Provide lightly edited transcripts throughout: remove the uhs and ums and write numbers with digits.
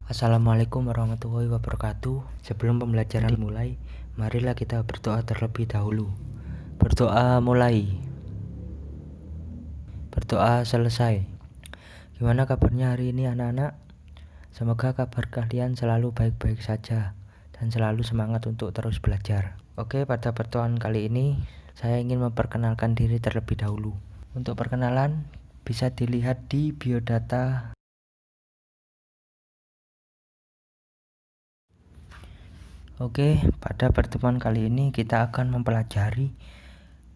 Assalamualaikum warahmatullahi wabarakatuh. Sebelum pembelajaran dimulai, marilah kita berdoa terlebih dahulu. Berdoa mulai. Berdoa selesai. Gimana kabarnya hari ini anak-anak? Semoga kabar kalian selalu baik-baik saja dan selalu semangat untuk terus belajar. Oke, pada pertemuan kali ini saya ingin memperkenalkan diri terlebih dahulu. Untuk perkenalan bisa dilihat di biodata. Oke, pada pertemuan kali ini kita akan mempelajari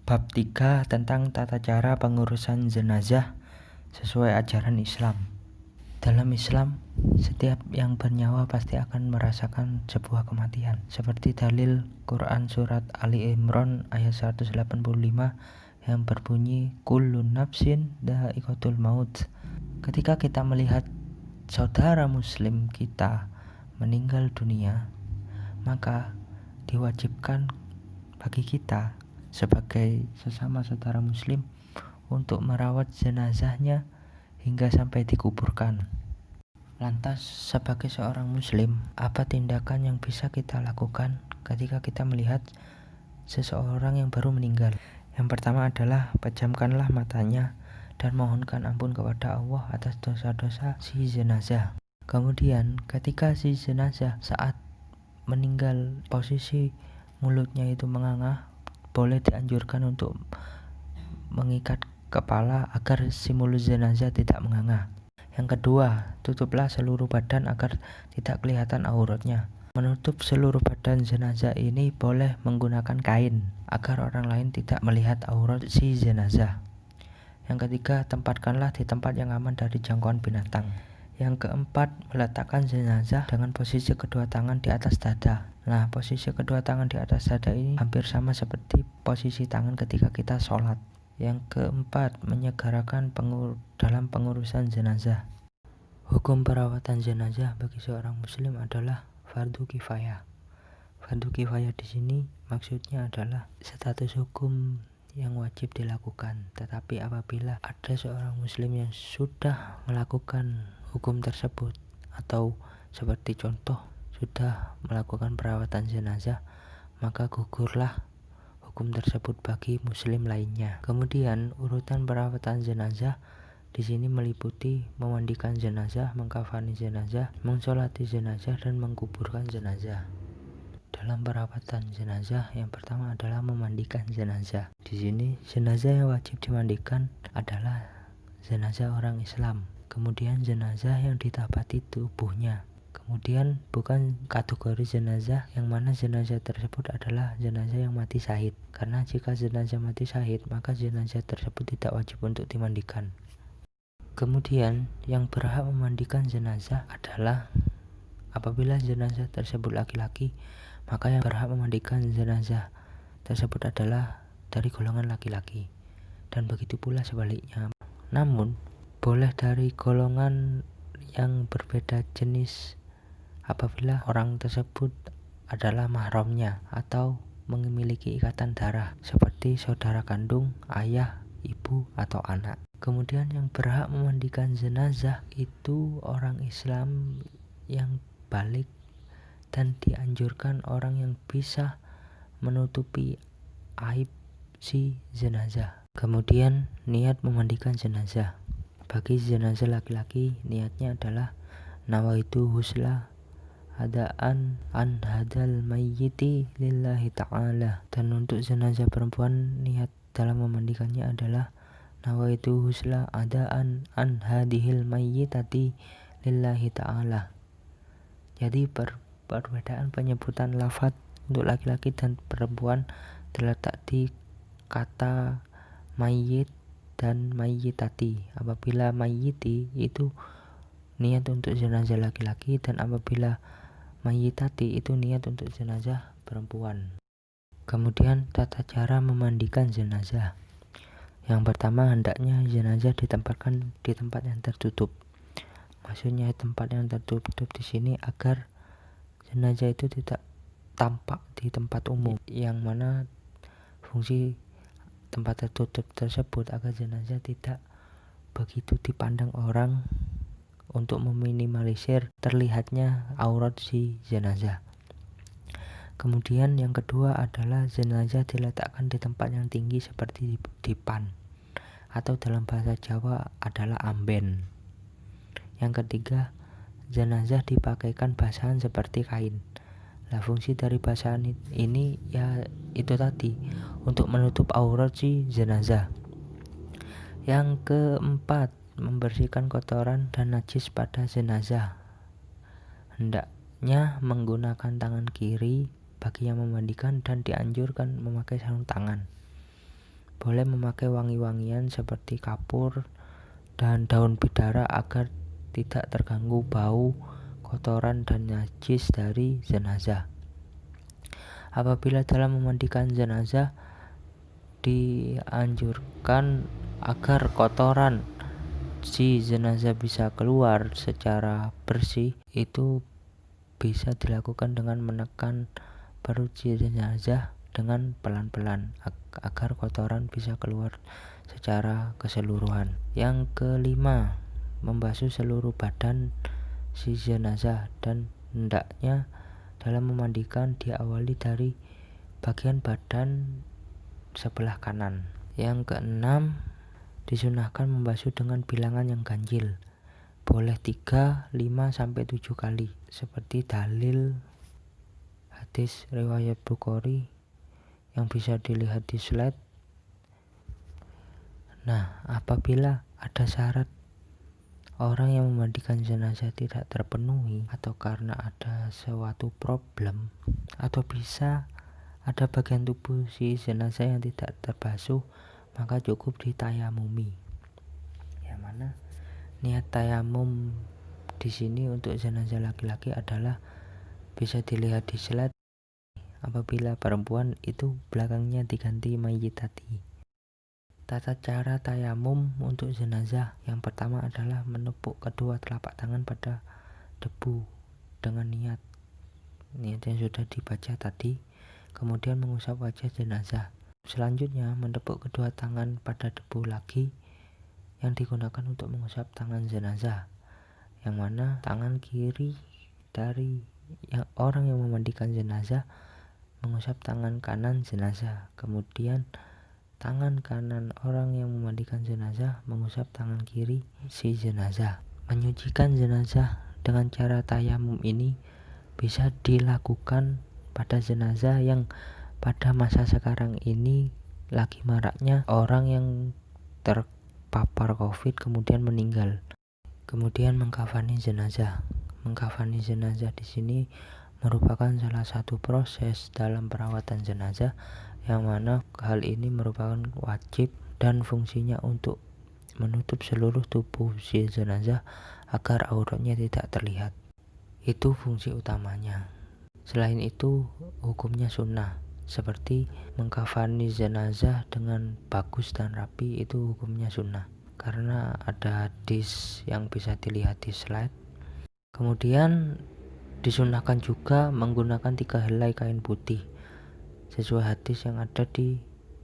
bab 3 tentang tata cara pengurusan jenazah sesuai ajaran Islam. Dalam Islam, setiap yang bernyawa pasti akan merasakan sebuah kematian. Seperti dalil Quran surat Ali Imran ayat 185 yang berbunyi kullun nafsin dha'iqatul maut. Ketika kita melihat saudara muslim kita meninggal dunia, maka diwajibkan bagi kita sebagai sesama saudara muslim untuk merawat jenazahnya hingga sampai dikuburkan. Lantas sebagai seorang muslim, apa tindakan yang bisa kita lakukan ketika kita melihat seseorang yang baru meninggal? Yang pertama adalah pejamkanlah matanya dan mohonkan ampun kepada Allah atas dosa-dosa si jenazah. Kemudian ketika si jenazah saat meninggal posisi mulutnya itu menganga, boleh dianjurkan untuk mengikat kepala agar si mulut jenazah tidak menganga. Yang kedua, tutuplah seluruh badan agar tidak kelihatan auratnya. Menutup seluruh badan jenazah ini boleh menggunakan kain agar orang lain tidak melihat aurat si jenazah. Yang ketiga, tempatkanlah di tempat yang aman dari jangkauan binatang. Yang keempat, meletakkan jenazah dengan posisi kedua tangan di atas dada. Nah, posisi kedua tangan di atas dada ini hampir sama seperti posisi tangan ketika kita sholat. Yang keempat, menyegerakan dalam pengurusan jenazah. Hukum perawatan jenazah bagi seorang muslim adalah fardu kifayah. Fardu kifayah di sini maksudnya adalah status hukum yang wajib dilakukan. Tetapi apabila ada seorang muslim yang sudah melakukan hukum tersebut, atau seperti contoh sudah melakukan perawatan jenazah, maka gugurlah hukum tersebut bagi muslim lainnya. Kemudian urutan perawatan jenazah di sini meliputi memandikan jenazah, mengkafani jenazah, mensolati jenazah, dan mengkuburkan jenazah. Dalam perawatan jenazah, yang pertama adalah memandikan jenazah. Di sini jenazah yang wajib dimandikan adalah jenazah orang Islam. Kemudian jenazah yang ditabati tubuhnya. Kemudian bukan kategori jenazah yang mana jenazah tersebut adalah jenazah yang mati syahid. Karena jika jenazah mati syahid, maka jenazah tersebut tidak wajib untuk dimandikan. Kemudian yang berhak memandikan jenazah adalah apabila jenazah tersebut laki-laki, maka yang berhak memandikan jenazah tersebut adalah dari golongan laki-laki. Dan begitu pula sebaliknya. Namun boleh dari golongan yang berbeda jenis apabila orang tersebut adalah mahramnya atau memiliki ikatan darah seperti saudara kandung, ayah, ibu, atau anak. Kemudian yang berhak memandikan jenazah itu orang Islam yang balik dan dianjurkan orang yang bisa menutupi aib si jenazah. Kemudian niat memandikan jenazah. Bagi jenazah laki-laki, niatnya adalah nawaitu husla adaan an hadal mayyiti lillahi ta'ala. Dan untuk jenazah perempuan, niat dalam memandikannya adalah nawaitu husla adaan an hadihil mayyitati lillahi ta'ala. Jadi perbedaan penyebutan lafaz untuk laki-laki dan perempuan terletak di kata mayyit dan mayyitati. Apabila mayyiti itu niat untuk jenazah laki-laki, dan apabila mayyitati itu niat untuk jenazah perempuan. Kemudian tata cara memandikan jenazah. Yang pertama, hendaknya jenazah ditempatkan di tempat yang tertutup. Maksudnya tempat yang tertutup di sini agar jenazah itu tidak tampak di tempat umum, yang mana fungsi tempat tertutup tersebut agar jenazah tidak begitu dipandang orang untuk meminimalisir terlihatnya aurat si jenazah. Kemudian yang kedua adalah jenazah diletakkan di tempat yang tinggi seperti di dipan, atau dalam bahasa Jawa adalah amben. Yang ketiga, jenazah dipakaikan basahan seperti kain. Nah, fungsi dari basahan ini ya itu tadi, untuk menutup aurat si jenazah. Yang keempat, membersihkan kotoran dan najis pada jenazah. Hendaknya menggunakan tangan kiri bagi yang memandikan dan dianjurkan memakai sarung tangan. Boleh memakai wangi-wangian seperti kapur dan daun bidara agar tidak terganggu bau kotoran dan najis dari jenazah. Apabila dalam memandikan jenazah, dianjurkan agar kotoran si jenazah bisa keluar secara bersih. Itu bisa dilakukan dengan menekan perut si jenazah dengan pelan-pelan agar kotoran bisa keluar secara keseluruhan. Yang kelima, membasuh seluruh badan si jenazah, dan hendaknya dalam memandikan diawali dari bagian badan sebelah kanan. Yang keenam, disunahkan membasuh dengan bilangan yang ganjil, boleh 3, 5, sampai 7 kali seperti dalil hadis riwayat Bukhari yang bisa dilihat di slide. Nah, apabila ada syarat orang yang memandikan jenazah tidak terpenuhi, atau karena ada suatu problem, atau bisa ada bagian tubuh si jenazah yang tidak terbasuh, maka cukup ditayamumi. Yang mana niat tayamum di sini untuk jenazah laki-laki adalah bisa dilihat di slide. Apabila perempuan itu belakangnya diganti mayyitati. Tata cara tayamum untuk jenazah. Yang pertama adalah menepuk kedua telapak tangan pada debu dengan niat yang sudah dibaca tadi. Kemudian mengusap wajah jenazah. Selanjutnya menepuk kedua tangan pada debu lagi yang digunakan untuk mengusap tangan jenazah, yang mana tangan kiri dari orang yang memandikan jenazah mengusap tangan kanan jenazah. Kemudian tangan kanan orang yang memandikan jenazah mengusap tangan kiri si jenazah. Menyucikan jenazah dengan cara tayamum ini bisa dilakukan pada jenazah yang pada masa sekarang ini lagi maraknya orang yang terpapar COVID kemudian meninggal. Kemudian mengkafani jenazah. Mengkafani jenazah di sini merupakan salah satu proses dalam perawatan jenazah, yang mana hal ini merupakan wajib dan fungsinya untuk menutup seluruh tubuh si jenazah agar auratnya tidak terlihat. Itu fungsi utamanya. Selain itu, hukumnya sunnah, seperti mengkafani jenazah dengan bagus dan rapi, itu hukumnya sunnah karena ada hadis yang bisa dilihat di slide. Kemudian disunahkan juga menggunakan 3 helai kain putih sesuai hadis yang ada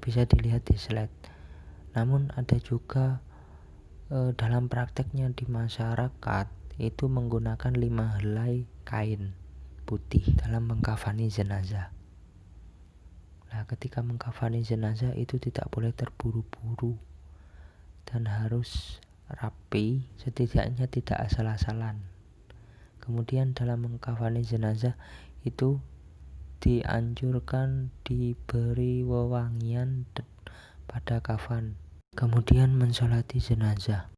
bisa dilihat di slide. Namun ada juga dalam prakteknya di masyarakat itu menggunakan 5 helai kain putih dalam mengkafani jenazah. Nah, ketika mengkafani jenazah itu tidak boleh terburu-buru dan harus rapi, setidaknya tidak asal-asalan. Kemudian dalam mengkafani jenazah itu dianjurkan diberi wewangian pada kafan. Kemudian mensolati jenazah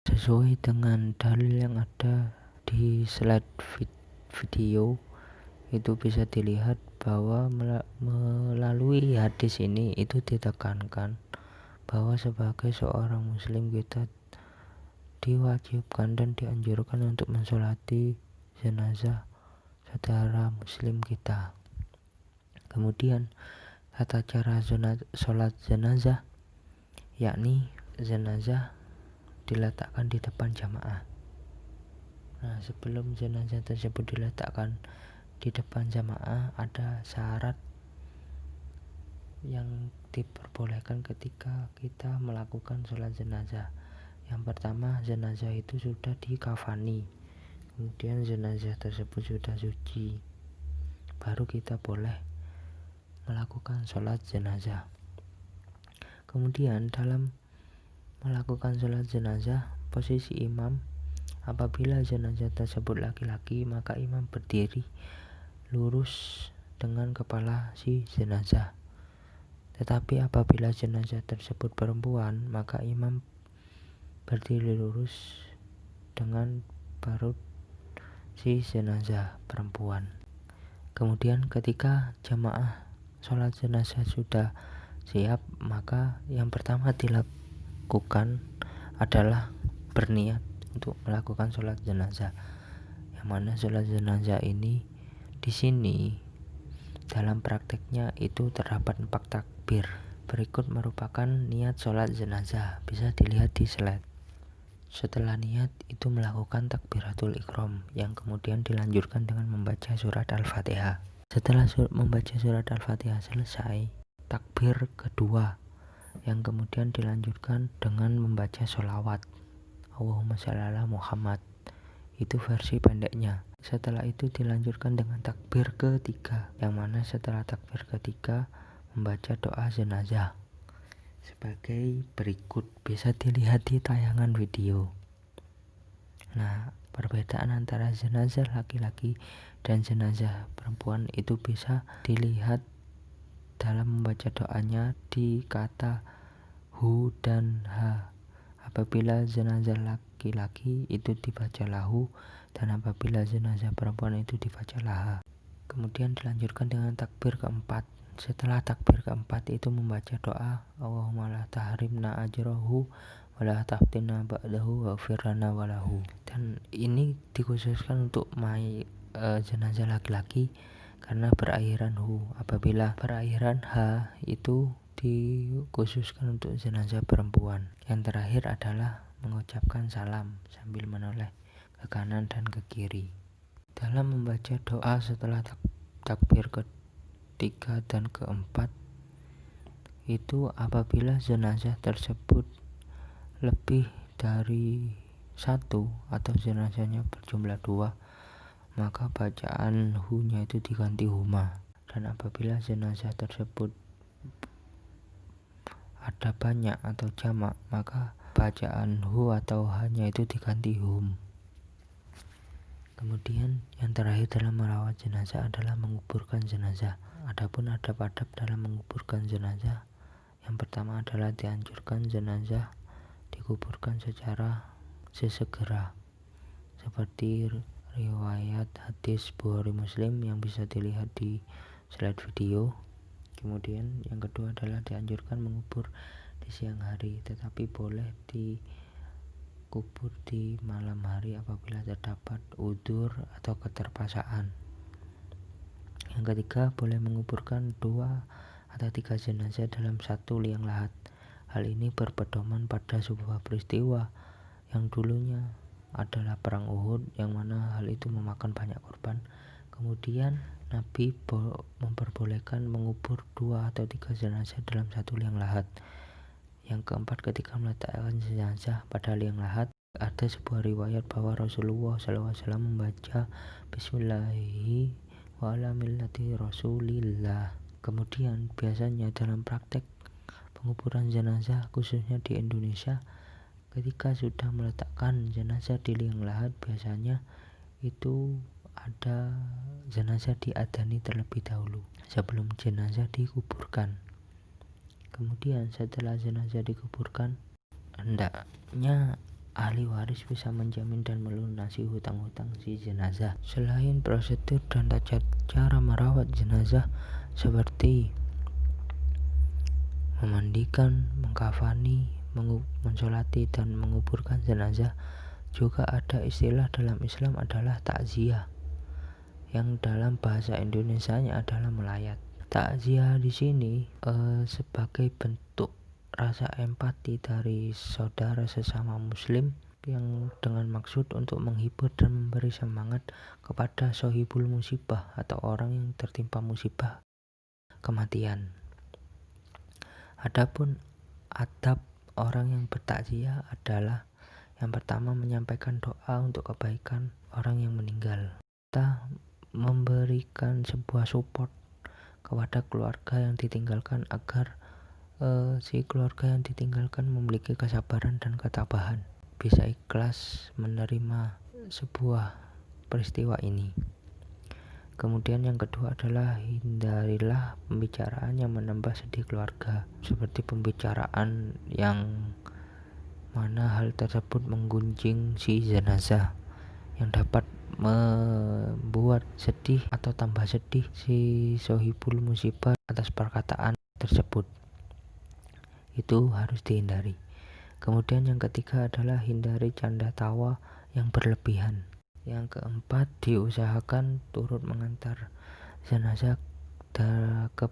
sesuai dengan dalil yang ada di slide video. Itu bisa dilihat bahwa melalui hadis ini itu ditekankan bahwa sebagai seorang muslim kita diwajibkan dan dianjurkan untuk mensolati jenazah saudara muslim kita. Kemudian tata cara sholat jenazah, yakni jenazah diletakkan di depan jamaah. Nah, sebelum jenazah tersebut diletakkan di depan jamaah, ada syarat yang diperbolehkan ketika kita melakukan sholat jenazah, Yang pertama, jenazah itu sudah dikafani, kemudian jenazah tersebut sudah suci, baru kita boleh melakukan sholat jenazah. Kemudian dalam melakukan sholat jenazah, posisi imam, apabila jenazah tersebut laki-laki, maka imam berdiri lurus dengan kepala si jenazah. Tetapi apabila jenazah tersebut perempuan, maka imam berdiri lurus dengan perut si jenazah perempuan. Kemudian ketika jamaah sholat jenazah sudah siap, maka yang pertama dilakukan adalah berniat untuk melakukan sholat jenazah. Yang mana sholat jenazah ini di sini dalam prakteknya itu terdapat 4 takbir. Berikut merupakan niat sholat jenazah, bisa dilihat di slide. Setelah niat itu melakukan takbiratul ihram, yang kemudian dilanjutkan dengan membaca surat Al-Fatihah. Setelah membaca surat Al-Fatihah selesai, takbir kedua, yang kemudian dilanjutkan dengan membaca sholawat Allahumma shalli ala Muhammad. Itu versi pendeknya. Setelah itu dilanjutkan dengan takbir ketiga, yang mana setelah takbir ketiga membaca doa jenazah sebagai berikut, bisa dilihat di tayangan video. Nah, perbedaan antara jenazah laki-laki dan jenazah perempuan itu bisa dilihat dalam membaca doanya di kata hu dan ha. Apabila jenazah laki-laki itu dibaca lahu, dan apabila jenazah perempuan itu dibaca laha. Kemudian dilanjutkan dengan takbir keempat. Setelah takbir keempat itu membaca doa Allahumma la tahrimna ajrahu wa la taftina ba'dahu waghfir lana walahu. Dan ini dikhususkan untuk jenazah laki-laki karena berakhiran hu. Apabila berakhiran ha itu dikhususkan untuk jenazah perempuan. Yang terakhir adalah mengucapkan salam sambil menoleh ke kanan dan ke kiri. Dalam membaca doa setelah takbir ketiga dan keempat itu, apabila jenazah tersebut lebih dari satu atau jenazahnya berjumlah 2, maka bacaan hu-nya itu diganti huma. Dan apabila jenazah tersebut ada banyak atau jamak, maka bacaan hu atau hanya itu diganti hum. Kemudian yang terakhir dalam merawat jenazah adalah menguburkan jenazah. Adapun adab-adab dalam menguburkan jenazah, yang pertama adalah dianjurkan jenazah dikuburkan secara sesegera, seperti riwayat hadis Bukhari Muslim yang bisa dilihat di slide video. Kemudian yang kedua adalah dianjurkan mengubur di siang hari, tetapi boleh dikubur di malam hari apabila terdapat udzur atau keterpaksaan. Yang ketiga, boleh menguburkan 2 atau 3 jenazah dalam satu liang lahat. Hal ini berpedoman pada sebuah peristiwa yang dulunya adalah perang Uhud, yang mana hal itu memakan banyak korban. Kemudian Nabi memperbolehkan mengubur 2 atau 3 jenazah dalam satu liang lahat. Yang keempat, ketika meletakkan jenazah pada liang lahat, ada sebuah riwayat bahwa Rasulullah SAW membaca Bismillahi wa ala millati Rasulillah. Kemudian biasanya dalam praktek penguburan jenazah khususnya di Indonesia, ketika sudah meletakkan jenazah di liang lahat, biasanya itu ada jenazah diadani terlebih dahulu sebelum jenazah dikuburkan. Kemudian setelah jenazah dikuburkan, hendaknya ahli waris bisa menjamin dan melunasi hutang-hutang si jenazah. Selain prosedur dan cara merawat jenazah seperti memandikan, mengkafani, mensolati dan menguburkan jenazah, juga ada istilah dalam Islam adalah takziah, yang dalam bahasa Indonesianya adalah melayat. Takziah di sini sebagai bentuk rasa empati dari saudara sesama muslim yang dengan maksud untuk menghibur dan memberi semangat kepada sohibul musibah atau orang yang tertimpa musibah kematian. Adapun adab orang yang bertakziah adalah Yang pertama, menyampaikan doa untuk kebaikan orang yang meninggal. Kita memberikan sebuah support kepada keluarga yang ditinggalkan agar si keluarga yang ditinggalkan memiliki kesabaran dan ketabahan, bisa ikhlas menerima sebuah peristiwa ini. Kemudian yang kedua adalah hindarilah pembicaraan yang menambah sedih keluarga, seperti pembicaraan yang mana hal tersebut menggunjing si jenazah, yang dapat membuat sedih atau tambah sedih si sohibul musibah atas perkataan tersebut. Itu harus dihindari. Kemudian yang ketiga adalah hindari canda tawa yang berlebihan. Yang keempat, diusahakan turut mengantar jenazah ke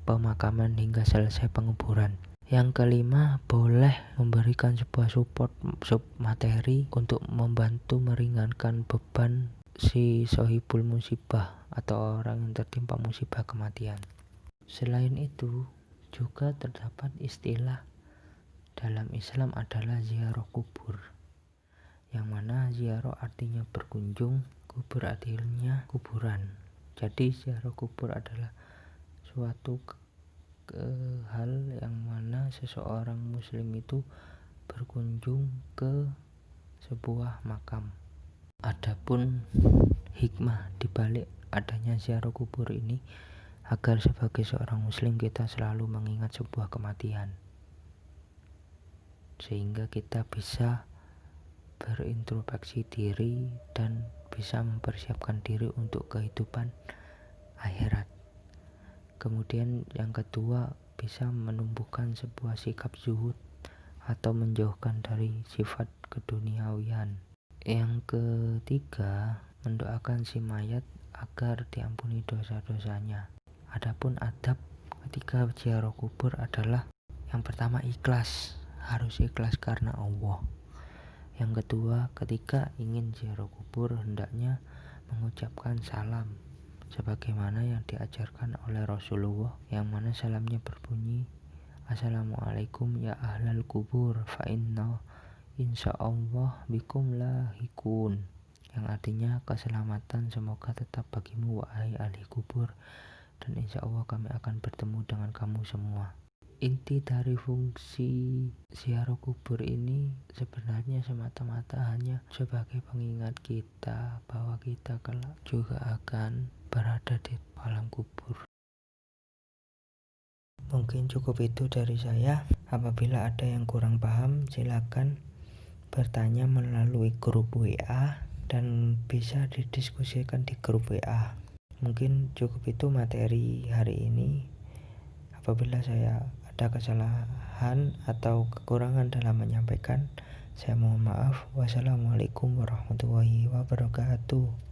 pemakaman hingga selesai penguburan. Yang kelima, boleh memberikan sebuah support materi untuk membantu meringankan beban si sohibul musibah atau orang yang tertimpa musibah kematian. Selain itu, juga terdapat istilah dalam Islam adalah ziarah kubur, yang mana ziarah artinya berkunjung, kubur artinya kuburan. Jadi ziarah kubur adalah suatu hal yang mana seseorang muslim itu berkunjung ke sebuah makam. Adapun hikmah dibalik adanya ziarah kubur ini agar sebagai seorang muslim kita selalu mengingat sebuah kematian, sehingga kita bisa berintrospeksi diri dan bisa mempersiapkan diri untuk kehidupan akhirat. Kemudian yang kedua, bisa menumbuhkan sebuah sikap zuhud atau menjauhkan dari sifat keduniawian. Yang ketiga, mendoakan si mayat agar diampuni dosa-dosanya. Adapun adab ketika ziarah kubur adalah yang pertama, ikhlas, harus ikhlas karena Allah. Yang kedua, ketika ingin ziarah kubur hendaknya mengucapkan salam sebagaimana yang diajarkan oleh Rasulullah, yang mana salamnya berbunyi, Assalamualaikum ya ahlal kubur fa inna insyaallah bikum lahikun, yang artinya keselamatan semoga tetap bagimu wahai ahli kubur, dan insya Allah kami akan bertemu dengan kamu semua. Inti dari fungsi ziarah kubur ini sebenarnya semata-mata hanya sebagai pengingat kita bahwa kita kelak juga akan berada di alam kubur. Mungkin cukup itu dari saya. Apabila ada yang kurang paham, silakan bertanya melalui grup WA dan bisa didiskusikan di grup WA. Mungkin cukup itu materi hari ini. Apabila saya ada kesalahan atau kekurangan dalam menyampaikan, saya mohon maaf. Wassalamualaikum warahmatullahi wabarakatuh.